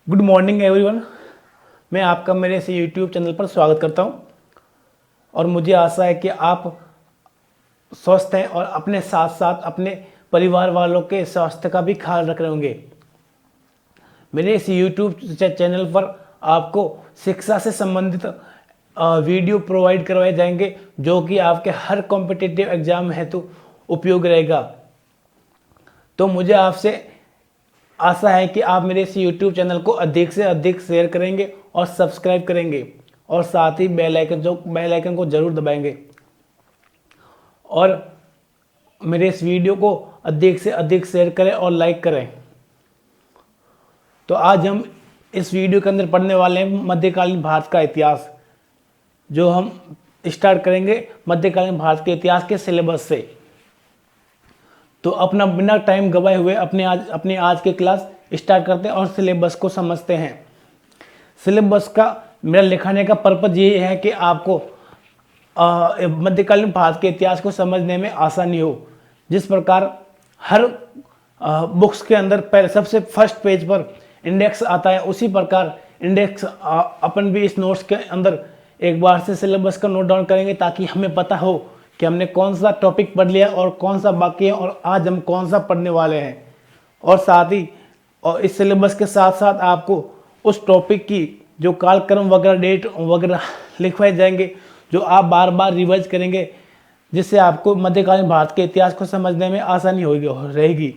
Good morning everyone. मैं आपका मेरे इस यूट्यूब चैनल पर स्वागत करता हूं और मुझे आशा है कि आप स्वस्थ हैं और अपने साथ साथ अपने परिवार वालों के स्वास्थ्य का भी ख्याल रख रहे होंगे। मेरे इस यूट्यूब चैनल पर आपको शिक्षा से संबंधित वीडियो प्रोवाइड करवाए जाएंगे जो कि आपके हर कॉम्पिटिटिव एग्जाम हेतु उपयोग रहेगा। तो मुझे आपसे आशा है कि आप मेरे इस YouTube चैनल को अधिक से अधिक शेयर करेंगे और सब्सक्राइब करेंगे और साथ ही बेल आइकन को जरूर दबाएंगे और मेरे इस वीडियो को अधिक से अधिक शेयर करें और लाइक करें। तो आज हम इस वीडियो के अंदर पढ़ने वाले हैं मध्यकालीन भारत का इतिहास, जो हम स्टार्ट करेंगे मध्यकालीन भारत के इतिहास के सिलेबस से। तो अपना बिना टाइम गवाए हुए अपने आज के क्लास स्टार्ट करते हैं और सिलेबस को समझते हैं। सिलेबस का मेरा लिखाने का पर्पज ये है कि आपको मध्यकालीन भारत के इतिहास को समझने में आसानी हो। जिस प्रकार हर बुक्स के अंदर पहले सबसे फर्स्ट पेज पर इंडेक्स आता है, उसी प्रकार इंडेक्स अपन भी इस नोट्स के अंदर एक बार से सिलेबस का नोट डाउन करेंगे ताकि हमें पता हो कि हमने कौन सा टॉपिक पढ़ लिया और कौन सा बाकी है और आज हम कौन सा पढ़ने वाले हैं। और साथ ही और इस सिलेबस के साथ साथ आपको उस टॉपिक की जो कालक्रम वगैरह डेट वगैरह लिखवाए जाएंगे जो आप बार बार रिवाइज करेंगे, जिससे आपको मध्यकालीन भारत के इतिहास को समझने में आसानी रहेगी।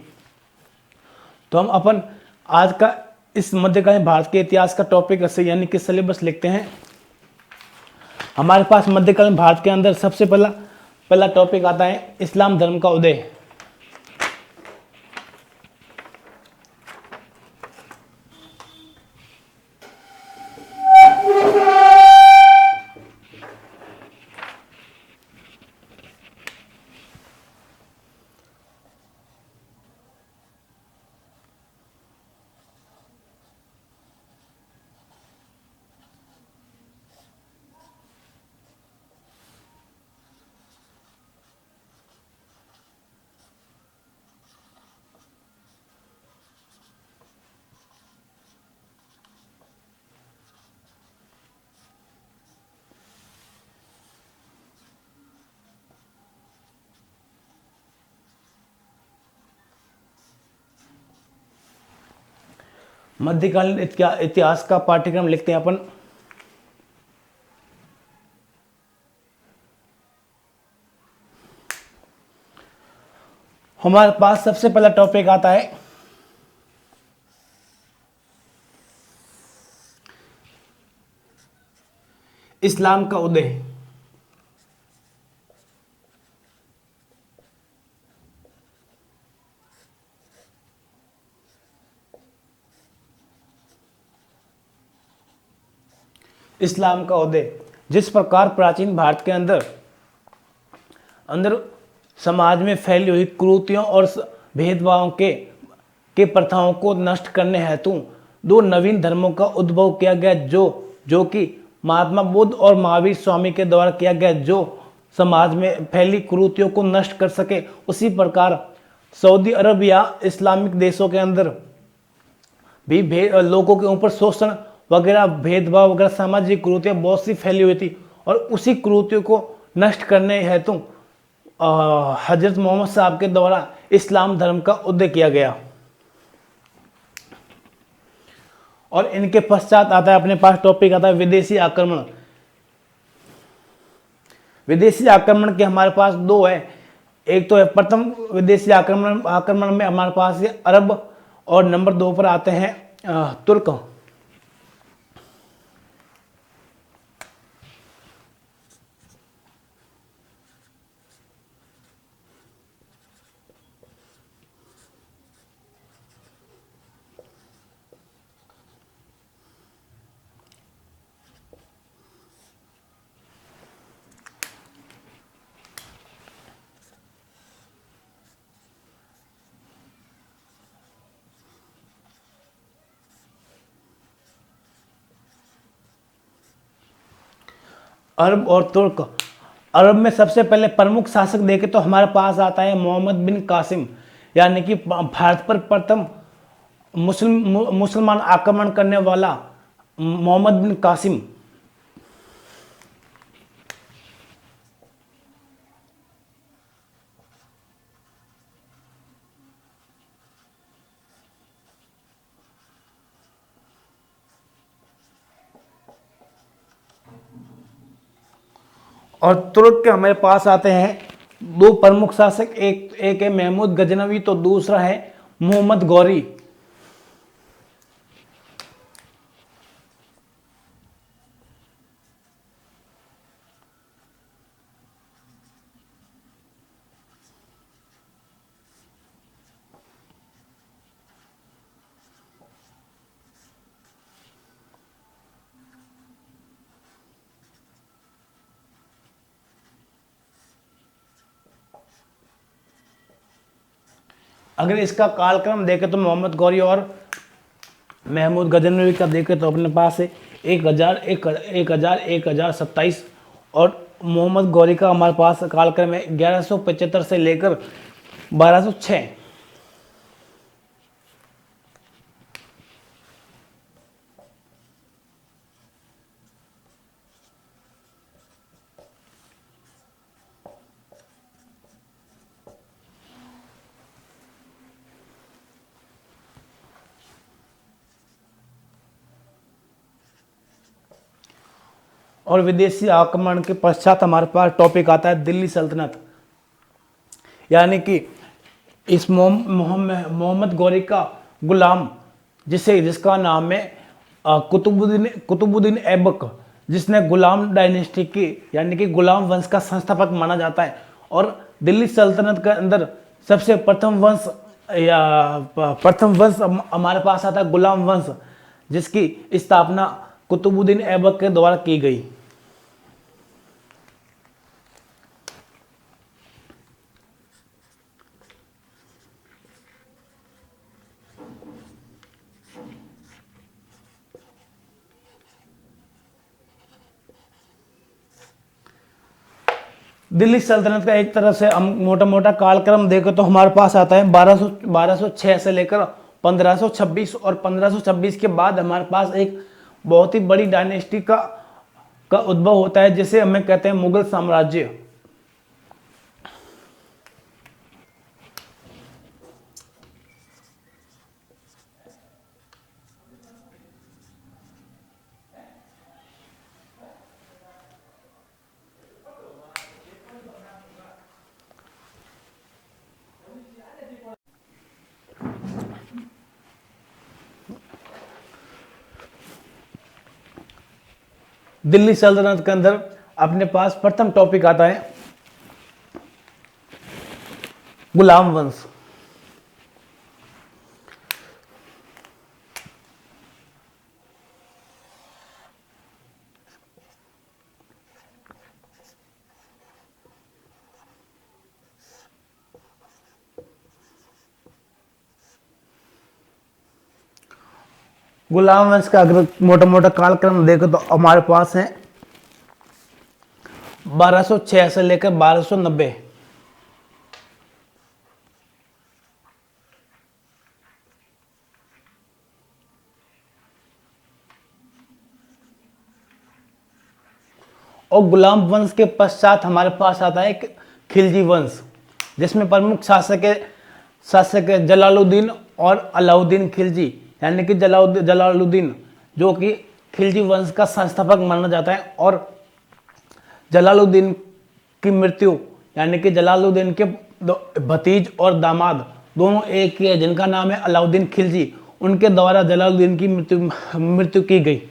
तो हम अपन आज का इस मध्यकालीन भारत के इतिहास का टॉपिक यानी कि सिलेबस लिखते हैं। हमारे पास मध्यकालीन भारत के अंदर सबसे पहला टॉपिक आता है इस्लाम धर्म का उदय। मध्यकालीन इतिहास का पाठ्यक्रम लिखते हैं अपन। हमारे पास सबसे पहला टॉपिक आता है इस्लाम का उदय। इस्लाम का उदय। जिस प्रकार प्राचीन भारत के अंदर समाज में फैली हुई कुरीतियों और भेदभावों के प्रथाओं को नष्ट करने हेतु दो नवीन धर्मों का उद्भव किया गया, जो कि महात्मा बुद्ध और महावीर स्वामी के द्वारा किया गया, जो समाज में फैली कुरीतियों को नष्ट कर सके। उसी प्रकार सऊदी अरब या इस्लामिक देशों के अंदर भी लोगों के ऊपर शोषण वगैरह भेदभाव वगैरह सामाजिक कुरीतियाँ बहुत सी फैली हुई थी और उसी कुरीतियों को नष्ट करने हेतु हजरत मोहम्मद साहब के द्वारा इस्लाम धर्म का उदय किया गया। और इनके पश्चात आता है अपने पास टॉपिक आता है विदेशी आक्रमण। विदेशी आक्रमण के हमारे पास दो है। एक तो है प्रथम विदेशी आक्रमण में हमारे पास अरब और नंबर 2 पर आते हैं तुर्क। अरब और तुर्क। अरब में सबसे पहले प्रमुख शासक देखे तो हमारे पास आता है मोहम्मद बिन कासिम, यानी कि भारत पर प्रथम मुसलमान आक्रमण करने वाला मोहम्मद बिन कासिम। और तुर्क के हमारे पास आते हैं दो प्रमुख शासक, एक है महमूद गजनवी तो दूसरा है मोहम्मद गौरी। अगर इसका कालक्रम देखें तो मोहम्मद गौरी और महमूद गजनवी का देखें तो अपने पास है 1027। और मोहम्मद गौरी का हमारे पास कालक्रम है 1175 से लेकर 1206। और विदेशी आक्रमण के पश्चात हमारे पास टॉपिक आता है दिल्ली सल्तनत, यानी कि इस मोहम्मद गौरी का गुलाम, जिसका नाम है कुतुबुद्दीन ऐबक, जिसने गुलाम डायनेस्टी की यानी कि गुलाम वंश का संस्थापक माना जाता है। और दिल्ली सल्तनत के अंदर सबसे प्रथम वंश हमारे पास आता है गुलाम वंश, जिसकी स्थापना कुतुबुद्दीन ऐबक के द्वारा की गई। दिल्ली सल्तनत का एक तरह से हम मोटा मोटा कालक्रम देखें तो हमारे पास आता है 1206 से लेकर 1526। और 1526 के बाद हमारे पास एक बहुत ही बड़ी डायनेस्टी का उद्भव होता है, जिसे हमें कहते हैं मुगल साम्राज्य। दिल्ली सल्तनत के अंदर अपने पास प्रथम टॉपिक आता है गुलाम वंश। गुलाम वंश का अगर मोटा मोटा कालक्रम देखो तो हमारे पास है 1206 से लेकर 1290। और गुलाम वंश के पश्चात हमारे पास आता है खिलजी वंश, जिसमें प्रमुख शासक है जलालुद्दीन और अलाउद्दीन खिलजी, यानी कि जलालुद्दीन जो कि खिलजी वंश का संस्थापक माना जाता है। और जलालुद्दीन की मृत्यु यानी कि जलालुद्दीन के भतीज और दामाद दोनों एक ही है, जिनका नाम है अलाउद्दीन खिलजी, उनके द्वारा जलालुद्दीन की मृत्यु की गई।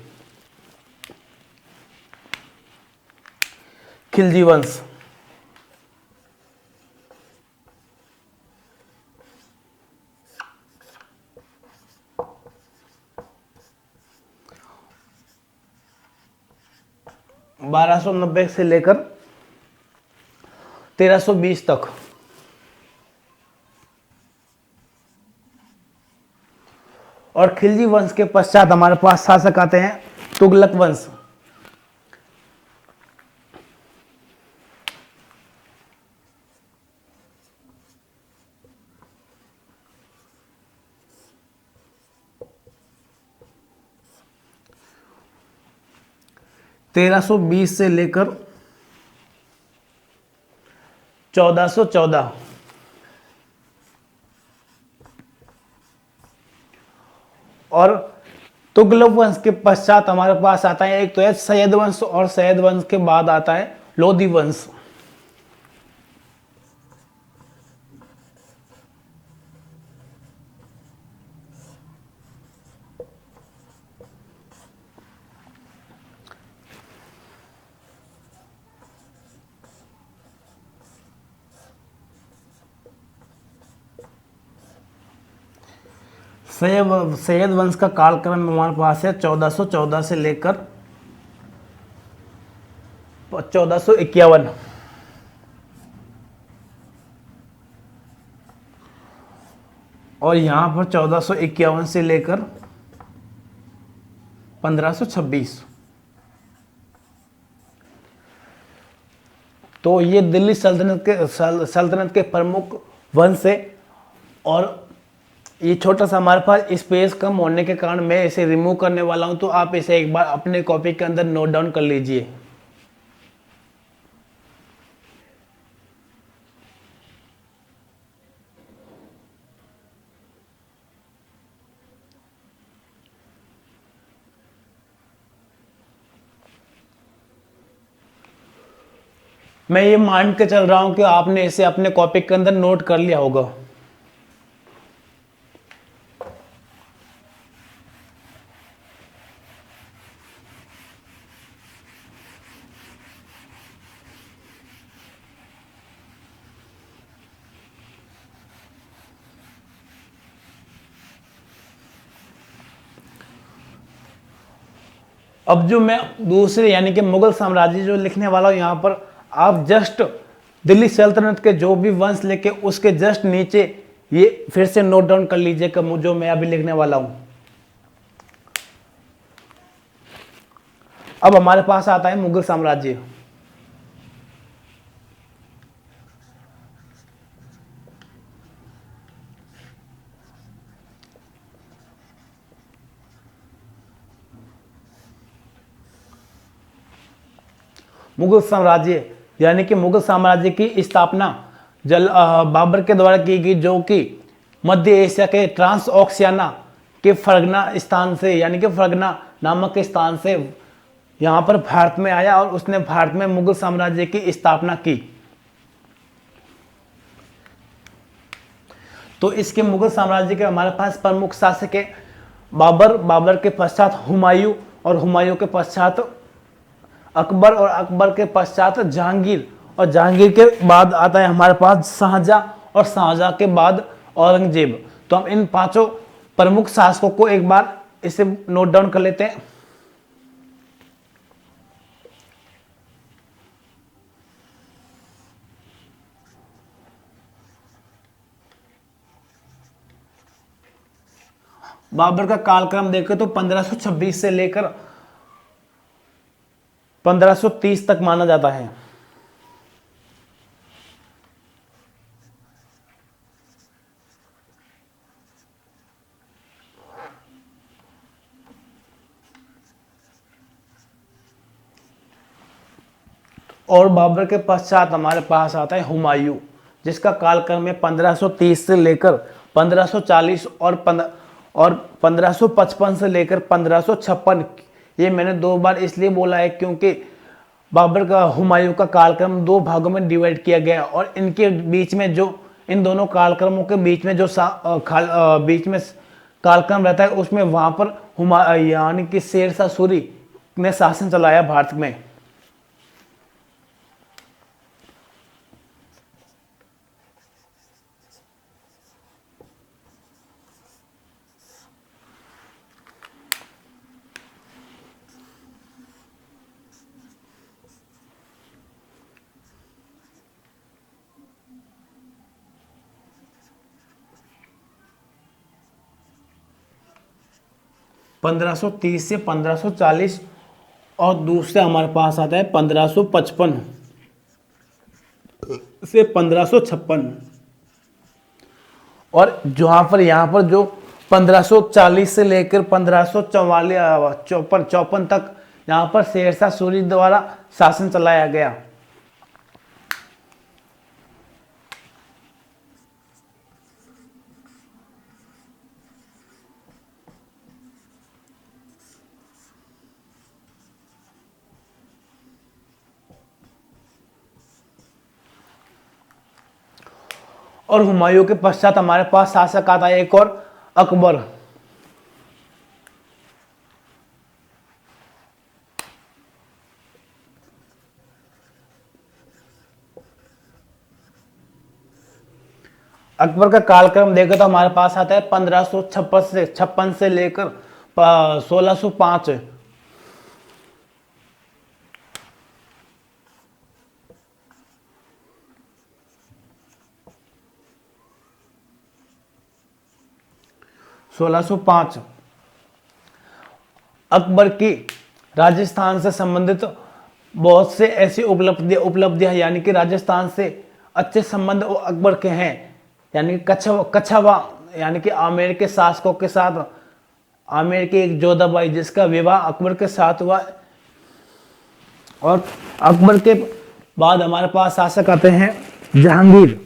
खिलजी वंश। बारह सौ नब्बे से लेकर 1320 तक। और खिलजी वंश के पश्चात हमारे पास शासक आते हैं तुगलक वंश। 1320 से लेकर 1414, और तुगलक वंश के पश्चात हमारे पास आता है, एक तो है सैयद वंश, और सैयद वंश के बाद आता है लोधी वंश। सैयद वंश का कालक्रम हमारे पास है 1414 से लेकर 1451, और यहां पर 1451 से लेकर 1526। तो ये दिल्ली सल्तनत के प्रमुख वंश है। और ये छोटा सा हमारे पास स्पेस कम होने के कारण मैं इसे रिमूव करने वाला हूं, तो आप इसे एक बार अपने कॉपी के अंदर नोट डाउन कर लीजिए। मैं ये मान के चल रहा हूं कि आपने इसे अपने कॉपी के अंदर नोट कर लिया होगा। अब जो मैं दूसरे यानी कि मुगल साम्राज्य जो लिखने वाला हूं, यहां पर आप जस्ट दिल्ली सल्तनत के जो भी वंश लेके उसके जस्ट नीचे ये फिर से नोट डाउन कर लीजिएगा जो मैं अभी लिखने वाला हूं। अब हमारे पास आता है मुगल साम्राज्य। मुगल साम्राज्य यानी कि मुगल साम्राज्य की स्थापना बाबर के द्वारा की गई, जो कि मध्य एशिया के ट्रांस ऑक्सियाना के फरगना स्थान से यानी कि फरगना नामक के स्थान से यहाँ पर भारत में आया और उसने भारत में मुगल साम्राज्य की स्थापना की। तो इसके मुगल साम्राज्य के हमारे पास प्रमुख शासक है बाबर, बाबर के पश्चात हुमायूं, और हुमायूं के पश्चात अकबर, और अकबर के पश्चात जहांगीर, और जहांगीर के बाद आता है हमारे पास शाहजहां, और शाहजहां के बाद औरंगजेब। तो हम इन पांचों प्रमुख शासकों को एक बार इसे नोट डाउन कर लेते हैं। बाबर का कालक्रम देखें तो 1526 से लेकर 1530 तक माना जाता है। और बाबर के पश्चात हमारे पास आता है हुमायूं, जिसका कालक्रम है 1530 से लेकर 1540 और 1555 से लेकर 1556। ये मैंने दो बार इसलिए बोला है क्योंकि बाबर का हुमायूं का कालक्रम दो भागों में डिवाइड किया गया, और इनके बीच में जो इन दोनों कालक्रमों के बीच में जो बीच में कालक्रम रहता है उसमें वहां पर यानी कि शेरशाह सूरी ने शासन चलाया भारत में। पंद्रह सौ 30 से 1540, और दूसरे हमारे पास आता है 1555 से 1556। और जहां पर यहाँ पर जो 1540 से लेकर 1544 54 तक यहाँ पर शेरशाह सूरी द्वारा शासन चलाया गया। और हुमायूं के पश्चात हमारे पास शासक आता है एक और, अकबर। अकबर का कालक्रम देखें तो हमारे पास आता है 1556 से लेकर 1605। अकबर की राजस्थान से संबंधित बहुत से ऐसी उपलब्धियां यानी कि राजस्थान से अच्छे संबंध अकबर के हैं। यानी कि कछवा यानी कि आमेर के शासकों के साथ आमेर की एक जोधाबाई जिसका विवाह अकबर के साथ हुआ। और अकबर के बाद हमारे पास शासक आते हैं जहांगीर।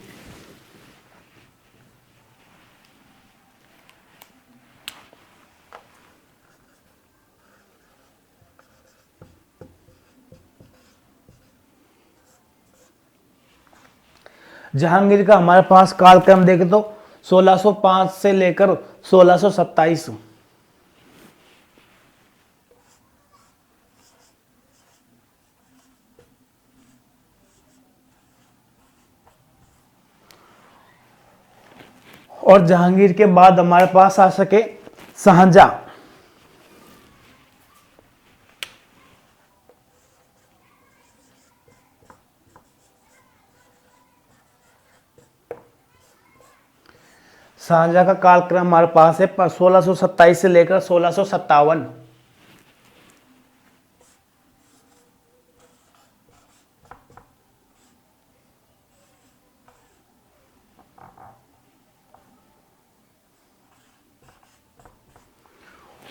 जहांगीर का हमारे पास कालक्रम देखें तो 1605 से लेकर 1627। और जहांगीर के बाद हमारे पास शासक है शाहजहां। शाहजहां का कालक्रम हमारे पास है 1627 से लेकर 1657।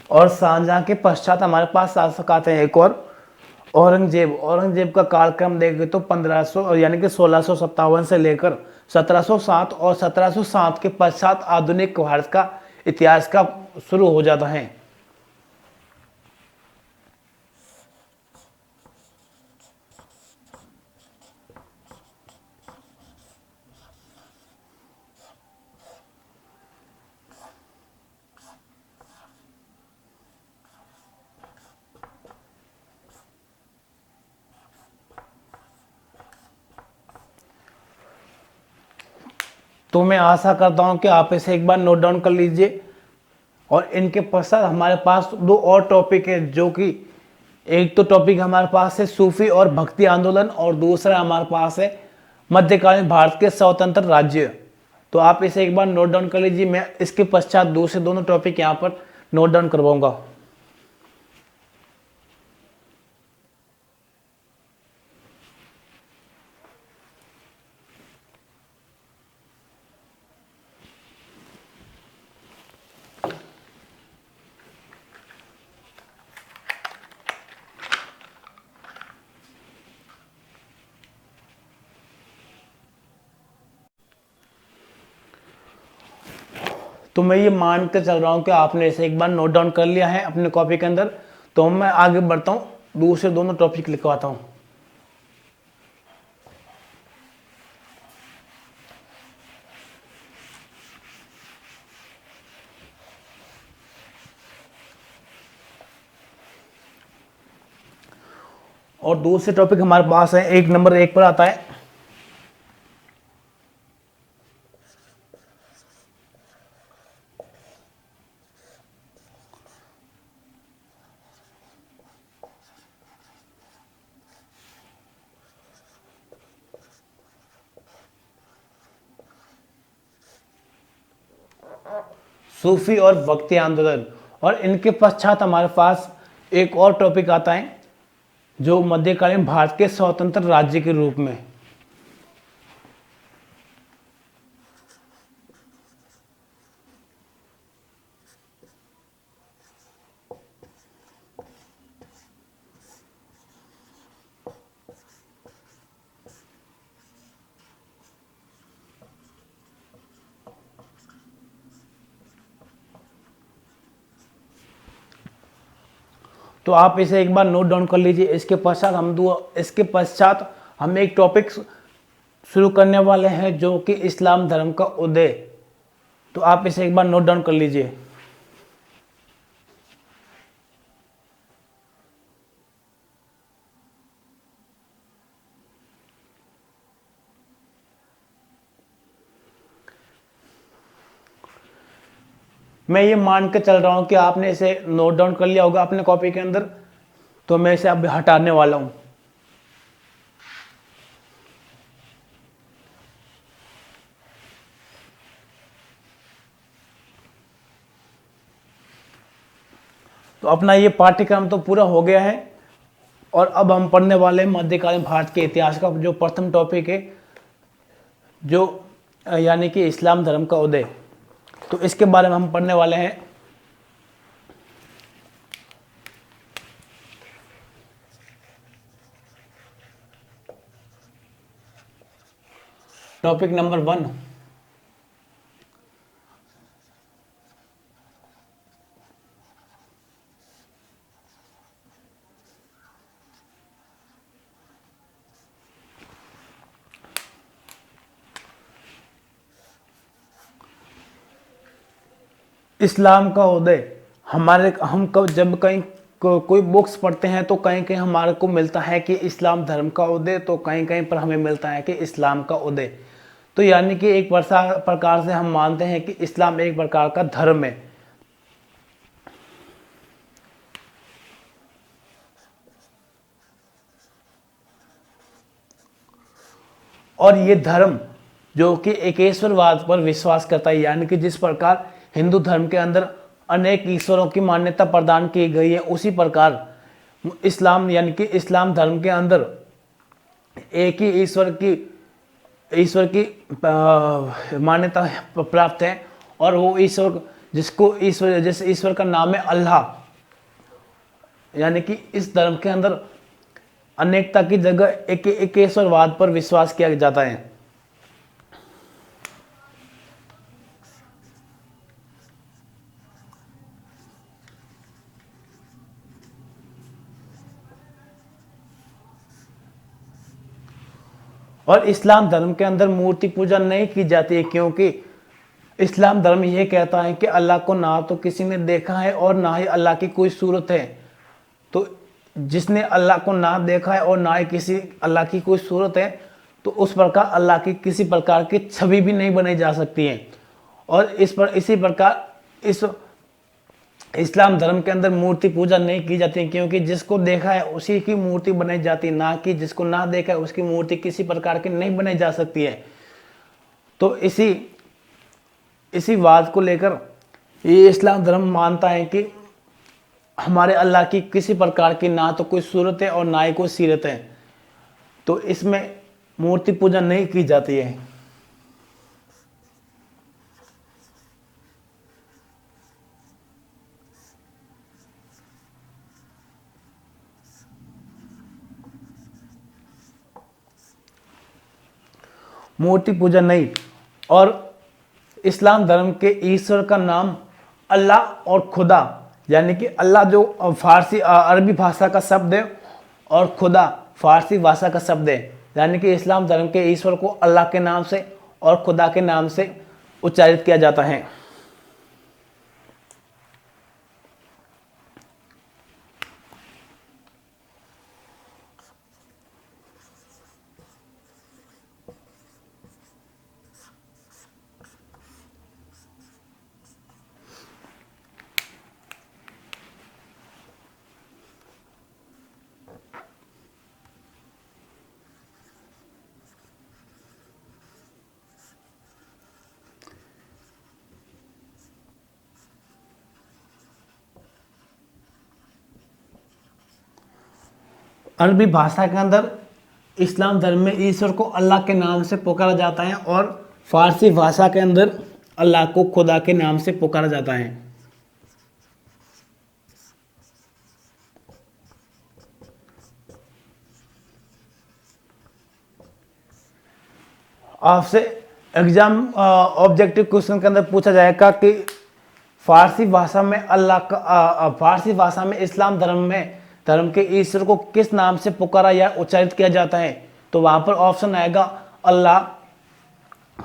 और शाहजहां के पश्चात हमारे पास शासक आते हैं एक और, औरंगजेब। औरंगजेब का कालक्रम देखें तो 1500 यानी कि 1657 से लेकर 1707 और 1707 के पश्चात आधुनिक भारत का इतिहास का शुरू हो जाता है। तो मैं आशा करता हूं कि आप इसे एक बार नोट डाउन कर लीजिए। और इनके पश्चात हमारे पास दो और टॉपिक है, जो कि एक तो टॉपिक हमारे पास है सूफी और भक्ति आंदोलन, और दूसरा हमारे पास है मध्यकालीन भारत के स्वतंत्र राज्य। तो आप इसे एक बार नोट डाउन कर लीजिए। मैं इसके पश्चात दूसरे दोनों टॉपिक यहाँ पर नोट डाउन करवाऊंगा। तो मैं ये मान कर चल रहा हूं कि आपने इसे एक बार नोट डाउन कर लिया है अपने कॉपी के अंदर। तो मैं आगे बढ़ता हूं, दूसरे दोनों टॉपिक लिखवाता हूं। और दूसरे टॉपिक हमारे पास है, एक नंबर 1 पर आता है सूफी और भक्ति आंदोलन। और इनके पश्चात हमारे पास एक और टॉपिक आता है जो मध्यकालीन भारत के स्वतंत्र राज्य के रूप में। तो आप इसे एक बार नोट डाउन कर लीजिए। इसके पश्चात हम एक टॉपिक शुरू करने वाले हैं जो कि इस्लाम धर्म का उदय। तो आप इसे एक बार नोट डाउन कर लीजिए। मैं ये मान के चल रहा हूं कि आपने इसे नोट डाउन कर लिया होगा अपने कॉपी के अंदर, तो मैं इसे अब हटाने वाला हूं। तो अपना ये पाठ्यक्रम तो पूरा हो गया है और अब हम पढ़ने वाले हैं मध्यकालीन भारत के इतिहास का जो प्रथम टॉपिक है, जो यानी कि इस्लाम धर्म का उदय। तो इसके बारे में हम पढ़ने वाले हैं। टॉपिक नंबर 1, इस्लाम का उदय। हम कब जब कहीं कोई बुक्स पढ़ते हैं तो कहीं कहीं हमारे को मिलता है कि इस्लाम धर्म का उदय, तो कहीं कहीं पर हमें मिलता है कि इस्लाम का उदय। तो यानी कि एक प्रकार से हम मानते हैं कि इस्लाम एक प्रकार का धर्म है। और ये धर्म जो कि एकेश्वरवाद पर विश्वास करता है, यानी कि जिस प्रकार हिंदू धर्म के अंदर अनेक ईश्वरों की मान्यता प्रदान की गई है, उसी प्रकार इस्लाम यानी कि इस्लाम धर्म के अंदर एक ही ईश्वर की मान्यता प्राप्त है। और वो ईश्वर जिस ईश्वर का नाम है अल्लाह, यानी कि इस धर्म के अंदर अनेकता की जगह एकेश्वरवाद पर विश्वास किया जाता है। और इस्लाम धर्म के अंदर मूर्ति पूजा नहीं की जाती है, क्योंकि इस्लाम धर्म यह कहता है कि अल्लाह को ना तो किसी ने देखा है और ना ही अल्लाह की कोई सूरत है। तो जिसने अल्लाह को ना देखा है और ना ही किसी अल्लाह की कोई सूरत है, तो उस प्रकार अल्लाह की किसी प्रकार की छवि भी नहीं बनाई जा सकती है। और इसी प्रकार इस इस्लाम धर्म के अंदर मूर्ति पूजा नहीं की जाती, क्योंकि जिसको देखा है उसी की मूर्ति बनाई जाती है, ना कि जिसको ना देखा है उसकी मूर्ति किसी प्रकार की नहीं बनाई जा सकती है। तो इसी बात को लेकर ये इस्लाम धर्म मानता है कि हमारे अल्लाह की किसी प्रकार की ना तो कोई सूरत है और ना ही कोई सीरत है, तो इसमें मूर्ति पूजा नहीं की जाती है। मूर्ति पूजा नहीं। और इस्लाम धर्म के ईश्वर का नाम अल्लाह और खुदा, यानी कि अल्लाह जो फारसी अरबी भाषा का शब्द है और खुदा फारसी भाषा का शब्द है, यानी कि इस्लाम धर्म के ईश्वर को अल्लाह के नाम से और खुदा के नाम से उच्चारित किया जाता है। अरबी भाषा के अंदर इस्लाम धर्म में ईश्वर को अल्लाह के नाम से पुकारा जाता है और फारसी भाषा के अंदर अल्लाह को खुदा के नाम से पुकारा जाता है। आपसे एग्जाम ऑब्जेक्टिव क्वेश्चन के अंदर पूछा जाएगा कि फारसी भाषा में फारसी भाषा में इस्लाम धर्म के ईश्वर को किस नाम से पुकारा या उच्चारित किया जाता है? तो वहां पर ऑप्शन आएगा अल्लाह,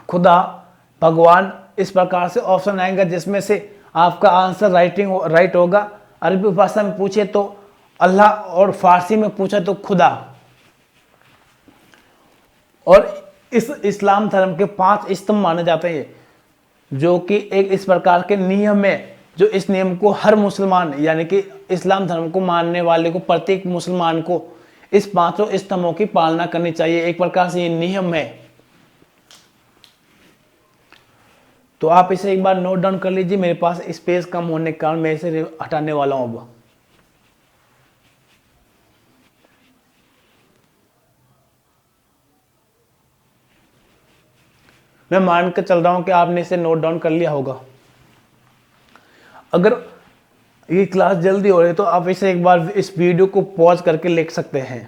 खुदा, भगवान। इस प्रकार से ऑप्शन आएगा जिसमें से आपका आंसर राइट होगा। अरबी भाषा में पूछे तो अल्लाह और फारसी में पूछा तो खुदा। और इस इस्लाम धर्म के 5 स्तंभ माने जाते हैं, जो कि एक इस प्रकार के नियम है, जो इस नियम को हर मुसलमान यानी कि इस्लाम धर्म को मानने वाले को, प्रत्येक मुसलमान को इस 5 स्तंभों की पालना करनी चाहिए। एक प्रकार से ये नियम है। तो आप इसे एक बार नोट डाउन कर लीजिए। मेरे पास स्पेस कम होने के कारण मैं इसे हटाने वाला हूं अब। मैं मान कर चल रहा हूं कि आपने इसे नोट डाउन कर लिया होगा। अगर ये क्लास जल्दी हो रही है तो आप इसे एक बार इस वीडियो को पॉज करके लिख सकते हैं।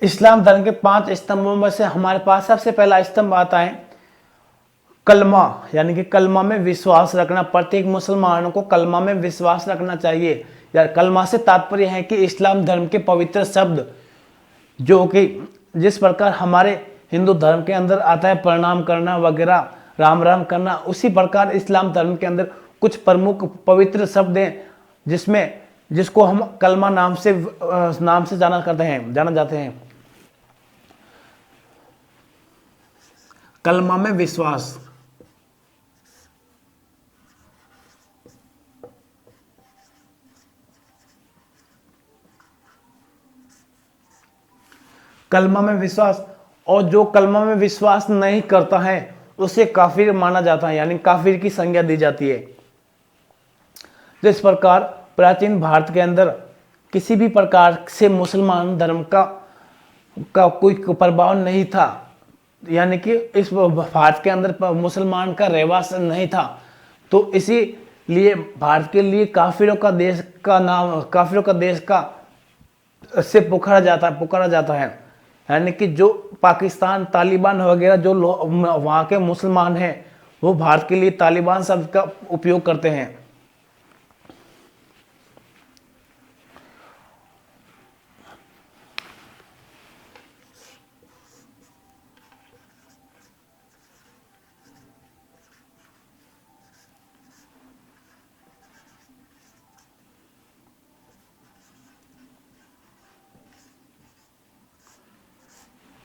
इस्लाम धर्म के 5 स्तंभों में से हमारे पास सबसे पहला स्तंभ आता है कलमा, यानी कि कलमा में विश्वास रखना। प्रत्येक मुसलमान को कलमा में विश्वास रखना चाहिए। या कलमा से तात्पर्य है कि इस्लाम धर्म के पवित्र शब्द, जो कि जिस प्रकार हमारे हिंदू धर्म के अंदर आता है प्रणाम करना वगैरह, राम राम करना, उसी प्रकार इस्लाम धर्म के अंदर कुछ प्रमुख पवित्र शब्द हैं जिसको हम कलमा नाम से जाना जाते हैं। कलमा में विश्वास, कलमा में विश्वास। और जो कलमा में विश्वास नहीं करता है उसे काफिर माना जाता है, यानी काफिर की संज्ञा दी जाती है। जिस प्रकार प्राचीन भारत के अंदर किसी भी प्रकार से मुसलमान धर्म का कोई प्रभाव नहीं था, यानी कि इस भारत के अंदर मुसलमान का रहवास नहीं था, तो इसीलिए भारत के लिए काफिरों का देश से पुकारा जाता है। यानी कि जो पाकिस्तान, तालिबान वगैरह जो वहाँ के मुसलमान हैं वो भारत के लिए तालिबान शब्द का उपयोग करते हैं।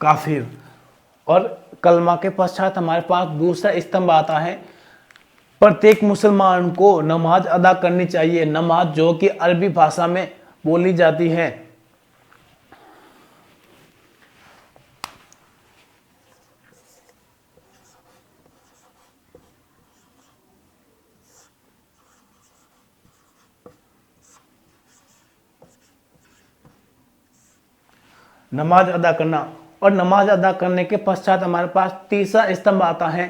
काफिर। और कलमा के पश्चात हमारे पास दूसरा स्तंभ आता है, प्रत्येक मुसलमान को नमाज अदा करनी चाहिए। नमाज जो कि अरबी भाषा में बोली जाती है। नमाज अदा करना। और नमाज अदा करने के पश्चात हमारे पास तीसरा स्तंभ आता है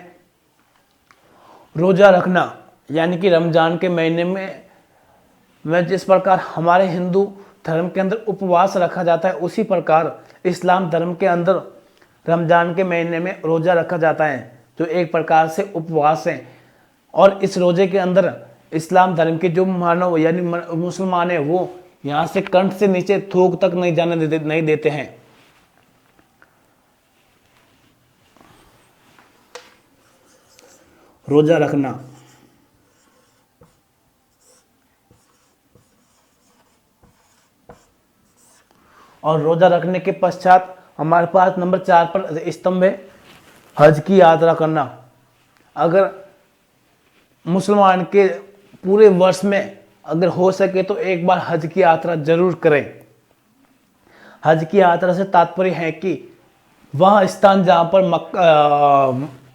रोजा रखना, यानी कि रमजान के महीने में जिस प्रकार हमारे हिंदू धर्म के अंदर उपवास रखा जाता है, उसी प्रकार इस्लाम धर्म के अंदर रमजान के महीने में रोजा रखा जाता है, जो एक प्रकार से उपवास है। और इस रोजे के अंदर इस्लाम धर्म के जो मानव यानी मुसलमान है वो यहाँ से कंठ से नीचे थूक तक नहीं देते हैं। रोजा रखना। और रोजा रखने के पश्चात हमारे पास नंबर 4 पर स्तंभ है हज की यात्रा करना। अगर मुसलमान के पूरे वर्ष में अगर हो सके तो एक बार हज की यात्रा जरूर करें। हज की यात्रा से तात्पर्य है कि वह स्थान जहाँ पर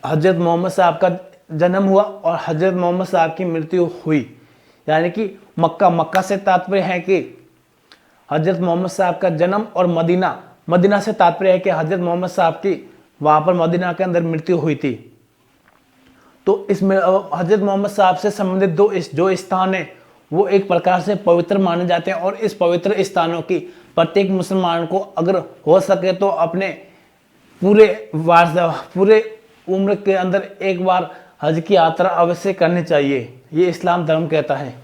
हजरत मोहम्मद साहब का जन्म हुआ और हजरत मोहम्मद साहब की मृत्यु हुई, यानी कि मक्का से तात्पर्य है कि हजरत मोहम्मद साहब का जन्म, और मदीना से तात्पर्य है कि हजरत मोहम्मद साहब की वहाँ पर मदीना के अंदर मृत्यु हुई थी। तो इसमें हजरत मोहम्मद साहब से संबंधित जो स्थान है वो एक प्रकार से पवित्र माने जाते हैं, और इस पवित्र स्थानों की प्रत्येक मुसलमान को अगर हो सके तो अपने पूरे उम्र के अंदर एक बार हज की यात्रा अवश्य करनी चाहिए, ये इस्लाम धर्म कहता है।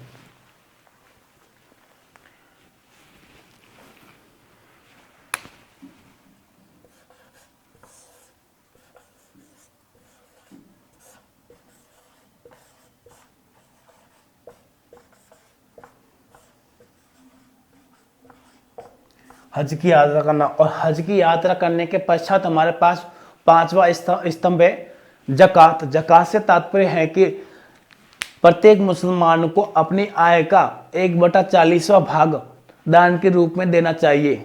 हज की यात्रा करना, और हज की यात्रा करने के पश्चात हमारे पास 5वां स्तंभ है जकात। जकात से तात्पर्य है कि प्रत्येक मुसलमान को अपनी आय का 1/40वां भाग दान के रूप में देना चाहिए।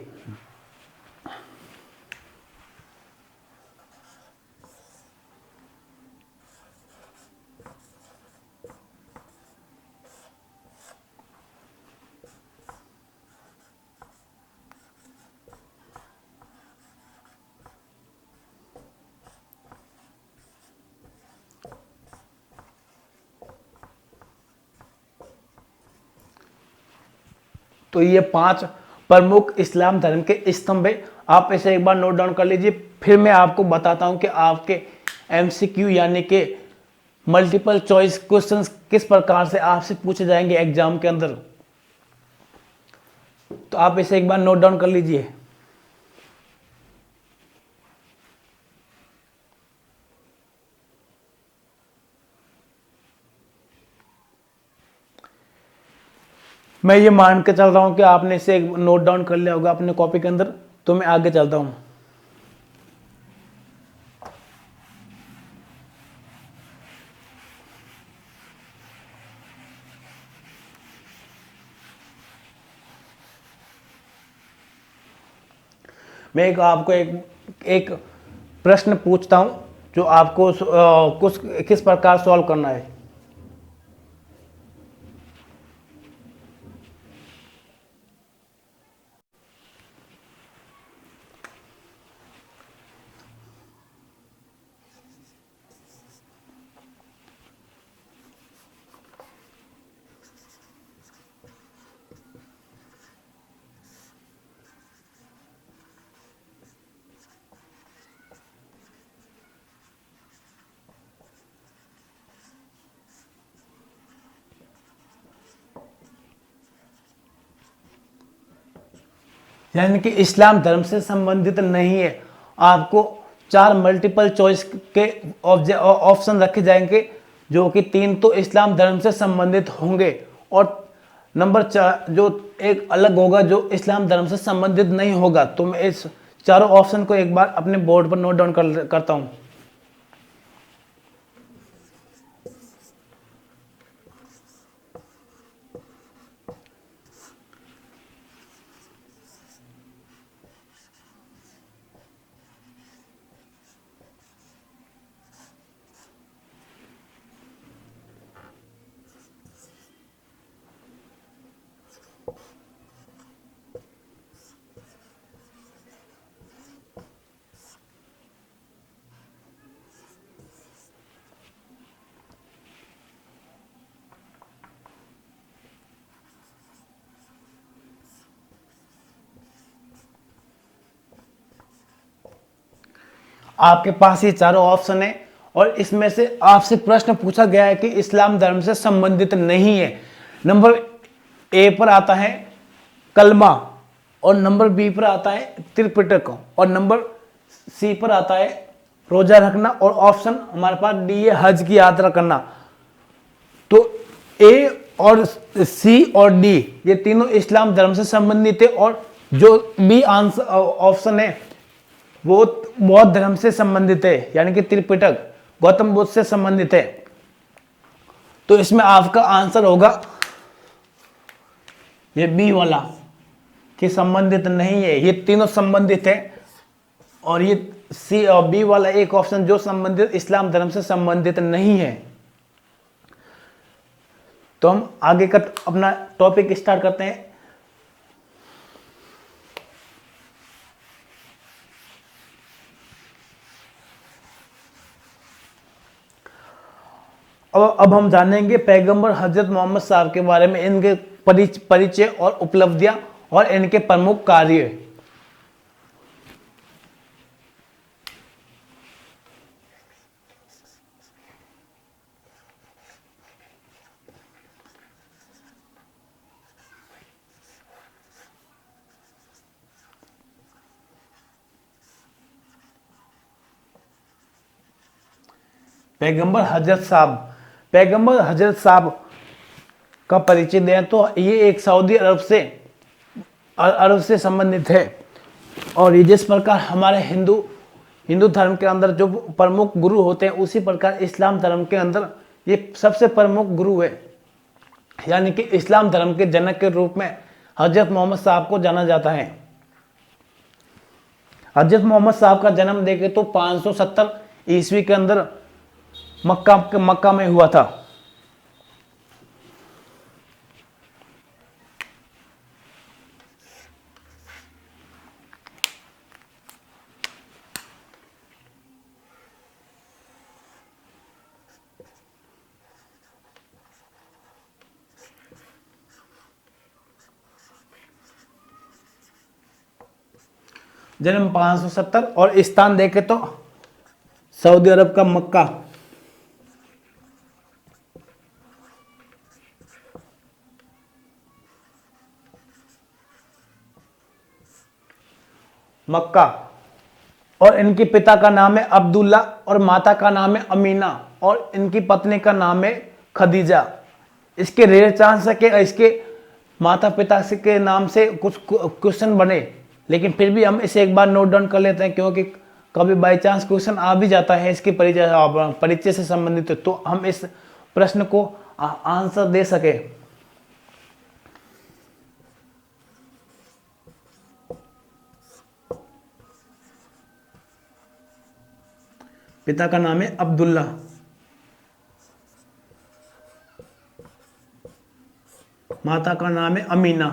तो ये 5 प्रमुख इस्लाम धर्म के स्तंभ है, आप इसे एक बार नोट डाउन कर लीजिए। फिर मैं आपको बताता हूं कि आपके MCQ यानी कि मल्टीपल चॉइस क्वेश्चंस किस प्रकार से आपसे पूछे जाएंगे एग्जाम के अंदर, तो आप इसे एक बार नोट डाउन कर लीजिए। मैं ये मान के चल रहा हूं कि आपने इसे नोट डाउन कर लिया होगा अपने कॉपी के अंदर, तो मैं आगे चलता हूं। मैं आपको एक प्रश्न पूछता हूं जो आपको कुछ किस प्रकार सॉल्व करना है। यानी कि इस्लाम धर्म से संबंधित नहीं है, आपको 4 मल्टीपल चॉइस के ऑप्शन रखे जाएंगे, जो कि 3 तो इस्लाम धर्म से संबंधित होंगे और नंबर 4 जो एक अलग होगा जो इस्लाम धर्म से संबंधित नहीं होगा। तो मैं इस चारों ऑप्शन को एक बार अपने बोर्ड पर नोट डाउन करता हूं। आपके पास ये चारों ऑप्शन है और इसमें से आपसे प्रश्न पूछा गया है कि इस्लाम धर्म से संबंधित नहीं है। नंबर ए पर आता है कलमा, और नंबर बी पर आता है त्रिपिटक, और नंबर सी पर आता है रोजा रखना, और ऑप्शन हमारे पास डी है हज की यात्रा करना। तो ए और सी और डी ये तीनों इस्लाम धर्म से संबंधित है, और जो बी आंसर ऑप्शन है वो बौद्ध धर्म से संबंधित है, यानी कि त्रिपिटक गौतम बुद्ध से संबंधित है। तो इसमें आपका आंसर होगा ये बी वाला कि संबंधित नहीं है, ये तीनों संबंधित है। और ये सी और बी वाला एक ऑप्शन जो संबंधित इस्लाम धर्म से संबंधित नहीं है। तो हम आगे का अपना टॉपिक स्टार्ट करते हैं। अब हम जानेंगे पैगंबर हजरत मोहम्मद साहब के बारे में, इनके परिचय और उपलब्धियां और इनके प्रमुख कार्य। पैगंबर हजरत साहब का परिचय दें तो ये एक सऊदी अरब से संबंधित है। और ये जिस प्रकार हमारे हिंदू धर्म के अंदर जो प्रमुख गुरु होते हैं, उसी प्रकार इस्लाम धर्म के अंदर ये सबसे प्रमुख गुरु है। यानी कि इस्लाम धर्म के जनक के रूप में हजरत मोहम्मद साहब को जाना जाता है। हजरत मोहम्मद साहब का जन्म देखे तो 570 ईस्वी के अंदर मक्का में हुआ था। जन्म 570 और स्थान देखे तो सऊदी अरब का मक्का। और इनके पिता का नाम है अब्दुल्ला और माता का नाम है अमीना और इनकी पत्नी का नाम है खदीजा। इसके रेयर चांस है कि इसके माता पिता से के नाम से कुछ क्वेश्चन बने, लेकिन फिर भी हम इसे एक बार नोट डाउन कर लेते हैं, क्योंकि कभी बाई चांस क्वेश्चन आ भी जाता है इसके परिचय से संबंधित, तो हम इस प्रश्न को आंसर दे सके। पिता का नाम है अब्दुल्ला, माता का नाम है अमीना।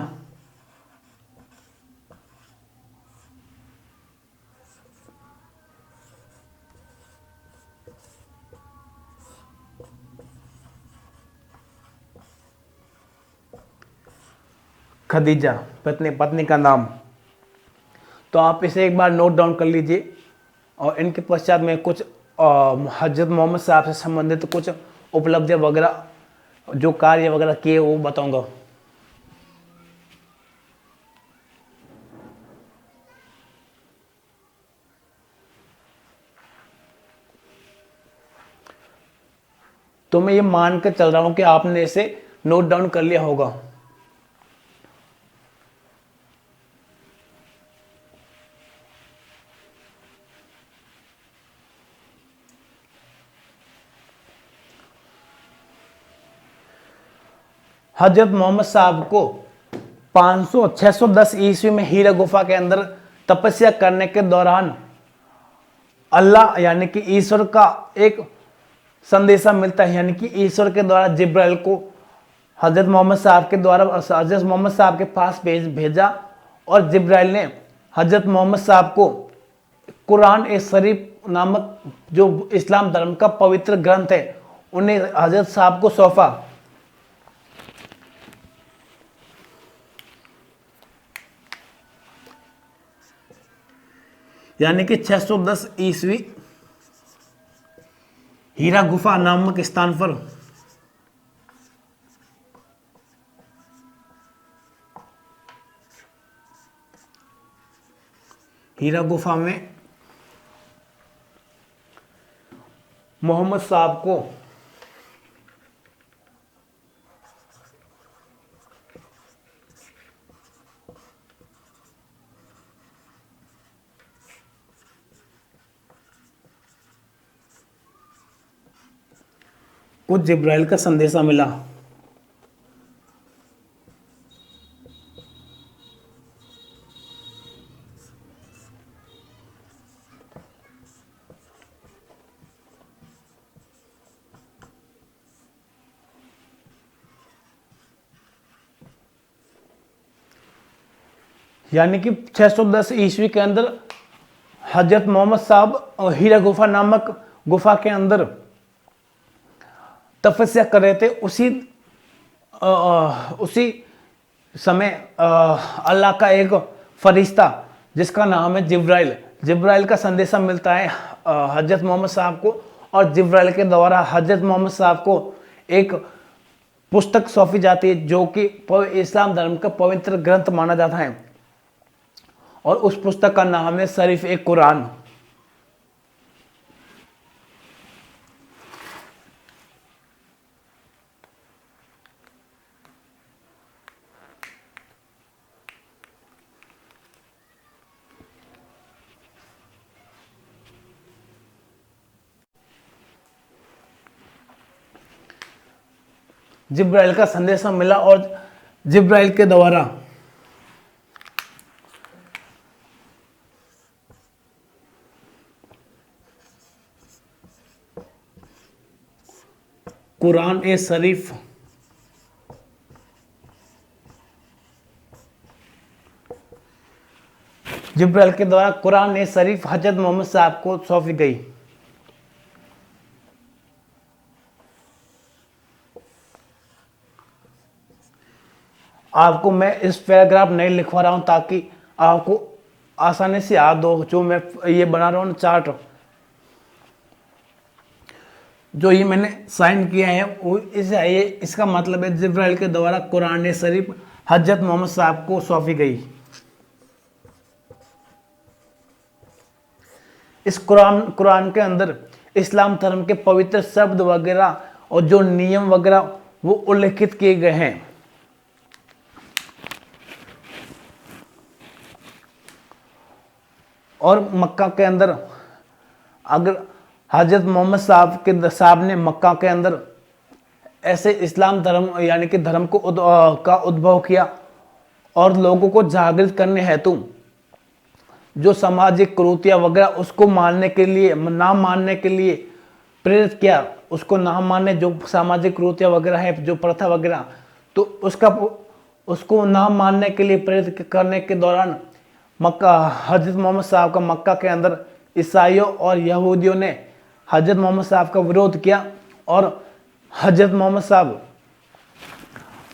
खदीजा पत्नी का नाम। तो आप इसे एक बार नोट डाउन कर लीजिए। और इनके पश्चात में कुछ हजरत मोहम्मद साहब से संबंधित कुछ उपलब्धियां वगैरह, जो कार्य वगैरह किए, वो बताऊंगा। तो मैं ये मान कर चल रहा हूं कि आपने इसे नोट डाउन कर लिया होगा। हजरत मोहम्मद साहब को 610 ईस्वी में हीरा गुफा के अंदर तपस्या करने के दौरान अल्लाह यानी कि ईश्वर का एक संदेशा मिलता है। यानी कि ईश्वर के द्वारा जिब्राइल को हजरत मोहम्मद साहब के पास भेजा और जिब्राइल ने हजरत मोहम्मद साहब को कुरान ए शरीफ नामक जो इस्लाम धर्म का पवित्र ग्रंथ है, उन्हें हजरत साहब को सौंपा। यानी कि 610 ईस्वी हीरा गुफा नामक स्थान पर हीरा गुफा में मोहम्मद साहब को कुछ जिब्राइल का संदेशा मिला। यानी कि 610 ईस्वी के अंदर हजरत मोहम्मद साहब हीरा गुफा नामक गुफा के अंदर तपस्या कर रहे थे। उसी समय अल्लाह का एक फरिश्ता जिसका नाम है जिब्राइल का संदेशा मिलता है हजरत मोहम्मद साहब को, और जिब्राइल के द्वारा हजरत मोहम्मद साहब को एक पुस्तक सौंपी जाती है जो कि इस्लाम धर्म का पवित्र ग्रंथ माना जाता है, और उस पुस्तक का नाम है शरीफ ए कुरान। जिब्राइल का संदेशा मिला और जिब्राइल के द्वारा कुरान ए शरीफ जिब्राइल के द्वारा कुरान ए शरीफ हजरत मोहम्मद साहब को सौंपी गई। आपको मैं इस पैराग्राफ नहीं लिखवा रहा हूं ताकि आपको आसानी से याद हो। जो मैं ये बना रहा हूं चार्ट, जो ये मैंने साइन किया है वो इसका मतलब है जिब्राइल के द्वारा कुरान शरीफ हजरत मोहम्मद साहब को सौंपी गई। इस कुरान के अंदर इस्लाम धर्म के पवित्र शब्द वगैरह और जो नियम वगैरह वो उल्लेखित किए गए हैं। और मक्का के अंदर अगर हजरत मोहम्मद साहब ने मक्का के अंदर ऐसे इस्लाम धर्म यानी कि धर्म को का उद्भव किया और लोगों को जागृत करने हेतु जो सामाजिक कुरीतियां वगैरह उसको मानने के लिए ना मानने के लिए प्रेरित किया, उसको ना मानने जो सामाजिक कुरीतियां वगैरह है जो प्रथा वगैरह, तो उसको ना मानने के लिए प्रेरित करने के दौरान मक्का हजरत मोहम्मद साहब का मक्का के अंदर ईसाइयों और यहूदियों ने हजरत मोहम्मद साहब का विरोध किया और हजरत मोहम्मद साहब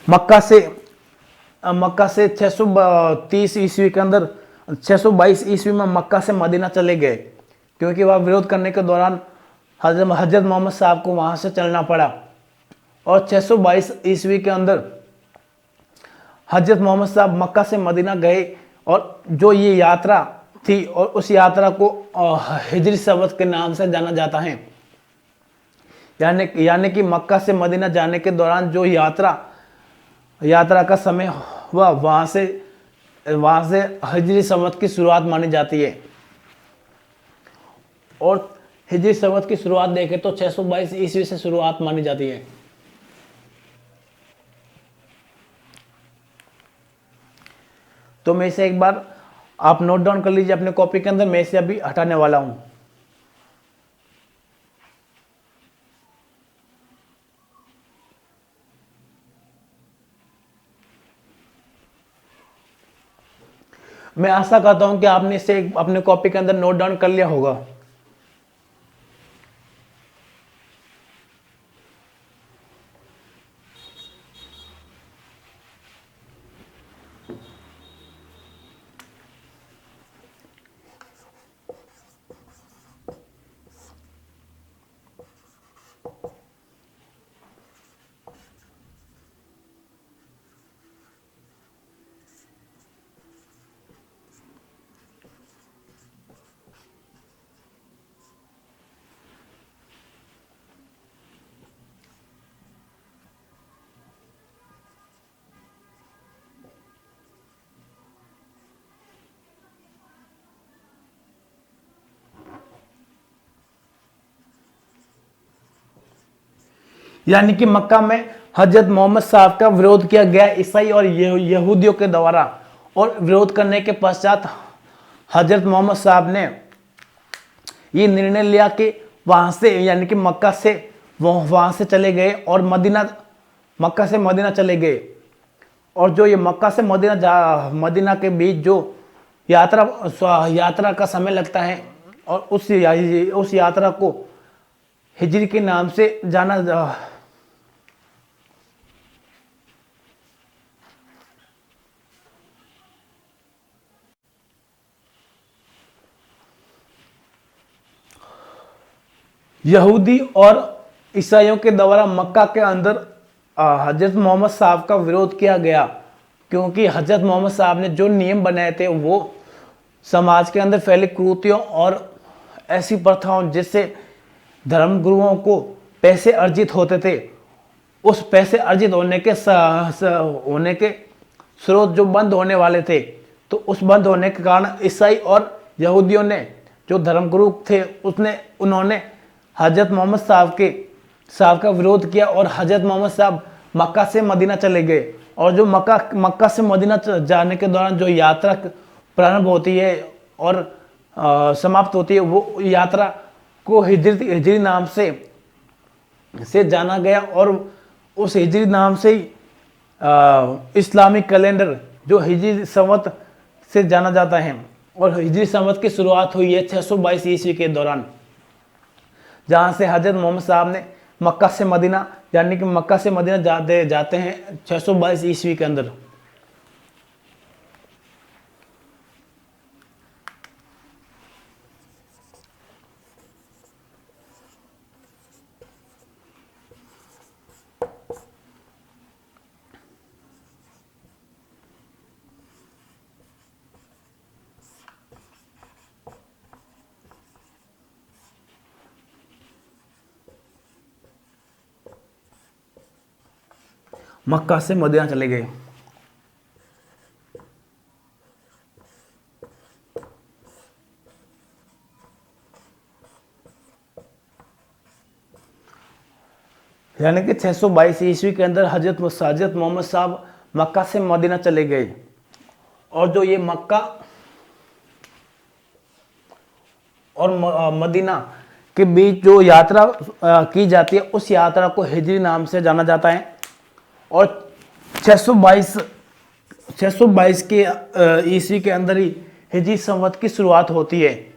मक्का से 630 ईस्वी के अंदर 622 ईस्वी में मक्का से मदीना चले गए, क्योंकि वह विरोध करने के दौरान हजरत मोहम्मद साहब को वहां से चलना पड़ा। और 622 ईस्वी के अंदर हजरत मोहम्मद साहब मक्का से मदीना गए और जो ये यात्रा थी और उस यात्रा को हिजरी संवत के नाम से जाना जाता है। यानी कि मक्का से मदीना जाने के दौरान जो यात्रा का समय हुआ वहां से हिजरी संवत की शुरुआत मानी जाती है। और हिजरी संवत की शुरुआत देखें तो 622 ईस्वी से शुरुआत मानी जाती है। तो मैं इसे एक बार आप नोट डाउन कर लीजिए अपने कॉपी के अंदर, मैं इसे अभी हटाने वाला हूं। मैं आशा करता हूं कि आपने इसे अपने कॉपी के अंदर नोट डाउन कर लिया होगा। यानी कि मक्का में हजरत मोहम्मद साहब का विरोध किया गया ईसाई और यहूदियों के द्वारा, और विरोध करने के पश्चात हजरत मोहम्मद साहब ने ये निर्णय लिया कि वहां से यानी कि मक्का से वहां से चले गए और मक्का से मदीना चले गए। और जो ये मक्का से मदीना के बीच जो यात्रा का समय लगता है, और उस यात्रा को हिजरी के नाम से जाना यहूदी और ईसाइयों के द्वारा मक्का के अंदर हजरत मोहम्मद साहब का विरोध किया गया, क्योंकि हजरत मोहम्मद साहब ने जो नियम बनाए थे वो समाज के अंदर फैली कुरीतियों और ऐसी प्रथाओं जिससे धर्म गुरुओं को पैसे अर्जित होते थे, उस पैसे अर्जित होने के स्रोत जो बंद होने वाले थे, तो उस बंद होने के कारण ईसाई और यहूदियों ने जो धर्मगुरु थे उन्होंने हजरत मोहम्मद साहब का विरोध किया, और हजरत मोहम्मद साहब मक्का से मदीना चले गए। और जो मक्का से मदीना जाने के दौरान जो यात्रा प्रारंभ होती है और समाप्त होती है, वो यात्रा को हिजरी नाम से जाना गया, और उस हिजरी नाम से ही इस्लामिक कैलेंडर जो हिजरी संवत से जाना जाता है। और हिजरी संवत की शुरुआत हुई है 622 ईस्वी के दौरान, जहाँ से हजरत मोहम्मद साहब ने मक्का से मदीना, यानी कि मक्का से मदीना जाते हैं 622 ईस्वी के अंदर। मक्का से मदीना चले गए। यानी कि 622 ईस्वी के अंदर हजरत मोहम्मद साहब मक्का से मदीना चले गए। और जो ये मक्का और मदीना के बीच जो यात्रा की जाती है, उस यात्रा को हिजरी नाम से जाना जाता है। और 622 के ईस्वी के अंदर ही हिजरी संवत की शुरुआत होती है।